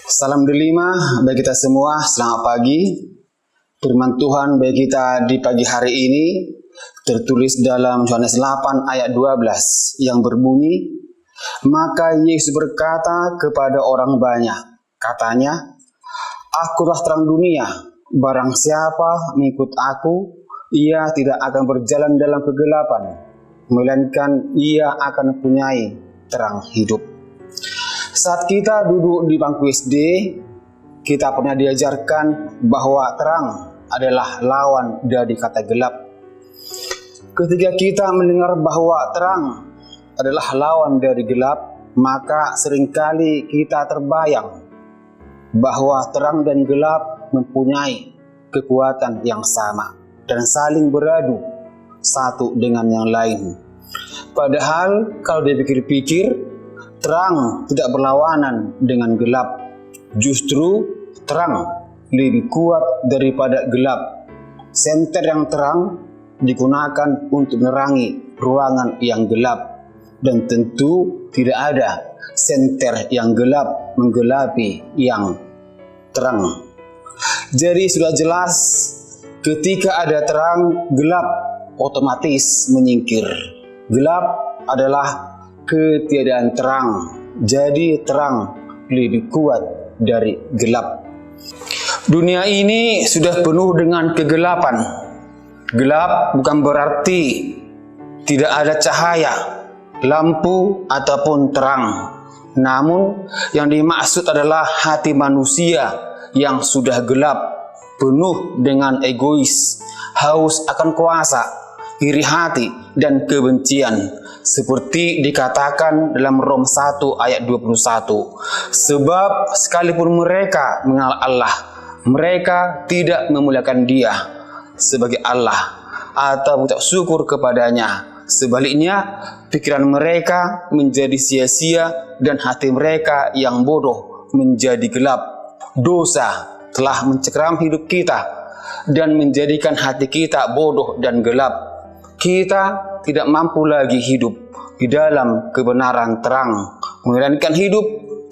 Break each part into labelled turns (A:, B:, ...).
A: Salam delima bagi kita semua, selamat pagi. Firman Tuhan bagi kita di pagi hari ini tertulis dalam Yohanes 8 ayat 12 yang berbunyi, maka Yesus berkata kepada orang banyak, katanya, Akulah terang dunia, barang siapa mengikut aku, ia tidak akan berjalan dalam kegelapan, melainkan ia akan mempunyai terang hidup. Saat kita duduk di bangku SD, kita pernah diajarkan bahwa terang adalah lawan dari kata gelap. Ketika kita mendengar bahwa terang adalah lawan dari gelap, maka seringkali kita terbayang bahwa terang dan gelap mempunyai kekuatan yang sama dan saling beradu satu dengan yang lain. Padahal kalau dipikir-pikir, terang tidak berlawanan dengan gelap. Justru terang lebih kuat daripada gelap. Senter yang terang digunakan untuk menerangi ruangan yang gelap. Dan tentu tidak ada senter yang gelap menggelapi yang terang. Jadi sudah jelas ketika ada terang, gelap otomatis menyingkir. Gelap adalah ketiadaan terang, jadi terang lebih kuat dari gelap. Dunia ini sudah penuh dengan kegelapan. Gelap bukan berarti tidak ada cahaya, lampu ataupun terang. Namun yang dimaksud adalah hati manusia yang sudah gelap, penuh dengan egois, haus akan kuasa, iri hati dan kebencian. Seperti dikatakan dalam Rom 1 ayat 21. Sebab sekalipun mereka mengenal Allah, mereka tidak memuliakan Dia sebagai Allah atau mengucap syukur kepadanya. Sebaliknya, pikiran mereka menjadi sia-sia dan hati mereka yang bodoh menjadi gelap. Dosa telah mencekram hidup kita dan menjadikan hati kita bodoh dan gelap. Kita tidak mampu lagi hidup di dalam kebenaran terang, melainkan hidup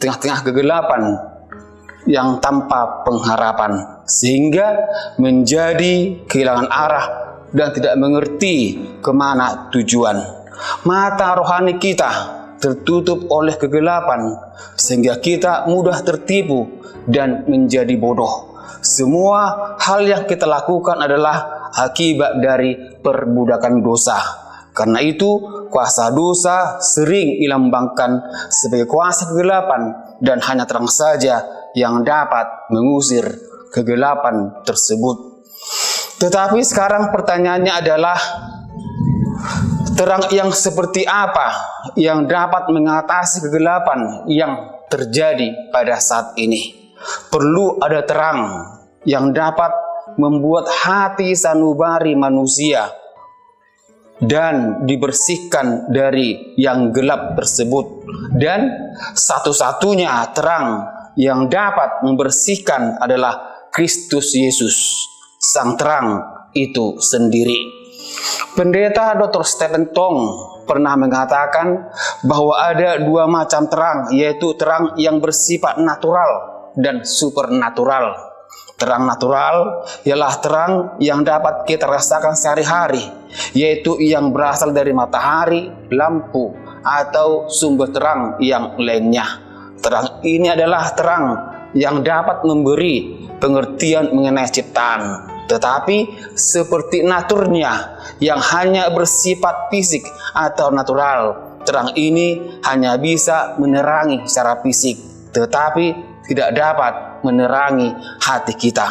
A: tengah-tengah kegelapan yang tanpa pengharapan, sehingga menjadi kehilangan arah dan tidak mengerti kemana tujuan. Mata rohani kita tertutup oleh kegelapan, sehingga kita mudah tertipu dan menjadi bodoh. Semua hal yang kita lakukan adalah akibat dari perbudakan dosa. Karena itu, kuasa dosa sering dilambangkan sebagai kuasa kegelapan dan hanya terang saja yang dapat mengusir kegelapan tersebut. Tetapi sekarang pertanyaannya adalah, terang yang seperti apa yang dapat mengatasi kegelapan yang terjadi pada saat ini? Perlu ada terang yang dapat membuat hati sanubari manusia dan dibersihkan dari yang gelap tersebut. Dan satu-satunya terang yang dapat membersihkan adalah Kristus Yesus, Sang Terang itu sendiri. Pendeta Dr. Stephen Tong pernah mengatakan bahwa ada dua macam terang, yaitu terang yang bersifat natural dan supernatural. Terang natural ialah terang yang dapat kita rasakan sehari-hari, yaitu yang berasal dari matahari, lampu, atau sumber terang yang lainnya. Terang ini adalah terang yang dapat memberi pengertian mengenai ciptaan. Tetapi seperti naturnya yang hanya bersifat fisik atau natural, terang ini hanya bisa menerangi secara fisik, tetapi tidak dapat menerangi hati kita.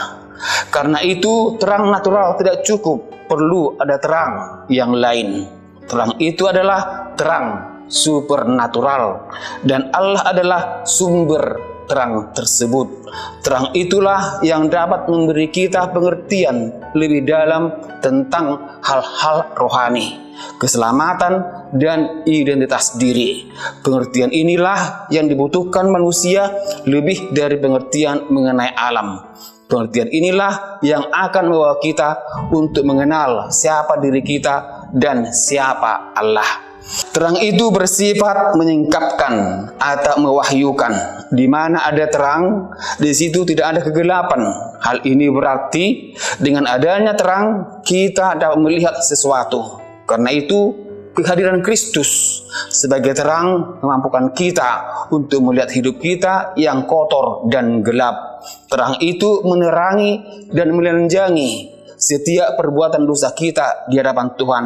A: Karena itu terang natural tidak cukup, perlu ada terang yang lain. Terang itu adalah terang supernatural, dan Allah adalah sumber terang tersebut. Terang itulah yang dapat memberi kita pengertian lebih dalam tentang hal-hal rohani, keselamatan, dan identitas diri. Pengertian inilah yang dibutuhkan manusia lebih dari pengertian mengenai alam. Pengertian inilah yang akan membawa kita untuk mengenal siapa diri kita dan siapa Allah. Terang itu bersifat menyingkapkan atau mewahyukan. Di mana ada terang, di situ tidak ada kegelapan. Hal ini berarti dengan adanya terang kita dapat melihat sesuatu. Karena itu kehadiran Kristus sebagai terang memampukan kita untuk melihat hidup kita yang kotor dan gelap. Terang itu menerangi dan menelanjangi setiap perbuatan dosa kita di hadapan Tuhan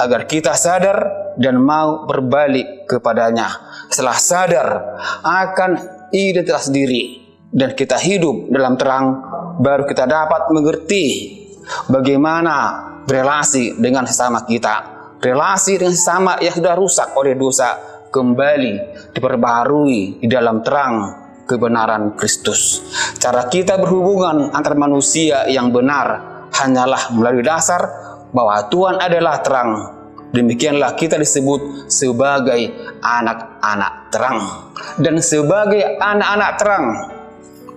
A: agar kita sadar dan mau berbalik kepadanya. Setelah sadar akan identitas diri dan kita hidup dalam terang, baru kita dapat mengerti bagaimana berelasi dengan sesama kita. Relasi dengan sesama yang sudah rusak oleh dosa kembali diperbaharui di dalam terang kebenaran Kristus. Cara kita berhubungan antar manusia yang benar hanyalah melalui dasar bahwa Tuhan adalah terang. Demikianlah kita disebut sebagai anak-anak terang. Dan sebagai anak-anak terang,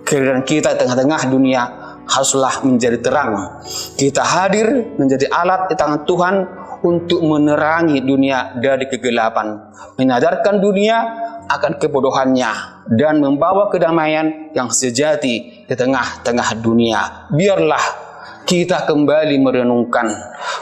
A: kehadiran kita di tengah-tengah dunia haruslah menjadi terang. Kita hadir menjadi alat di tangan Tuhan untuk menerangi dunia dari kegelapan, menyadarkan dunia akan kebodohannya, dan membawa kedamaian yang sejati di tengah-tengah dunia. Biarlah kita kembali merenungkan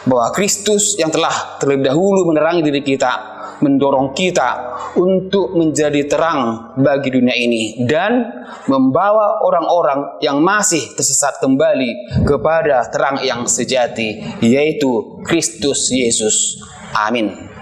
A: bahwa Kristus yang telah terlebih dahulu menerangi diri kita, mendorong kita untuk menjadi terang bagi dunia ini dan membawa orang-orang yang masih tersesat kembali kepada terang yang sejati, yaitu Kristus Yesus. Amin.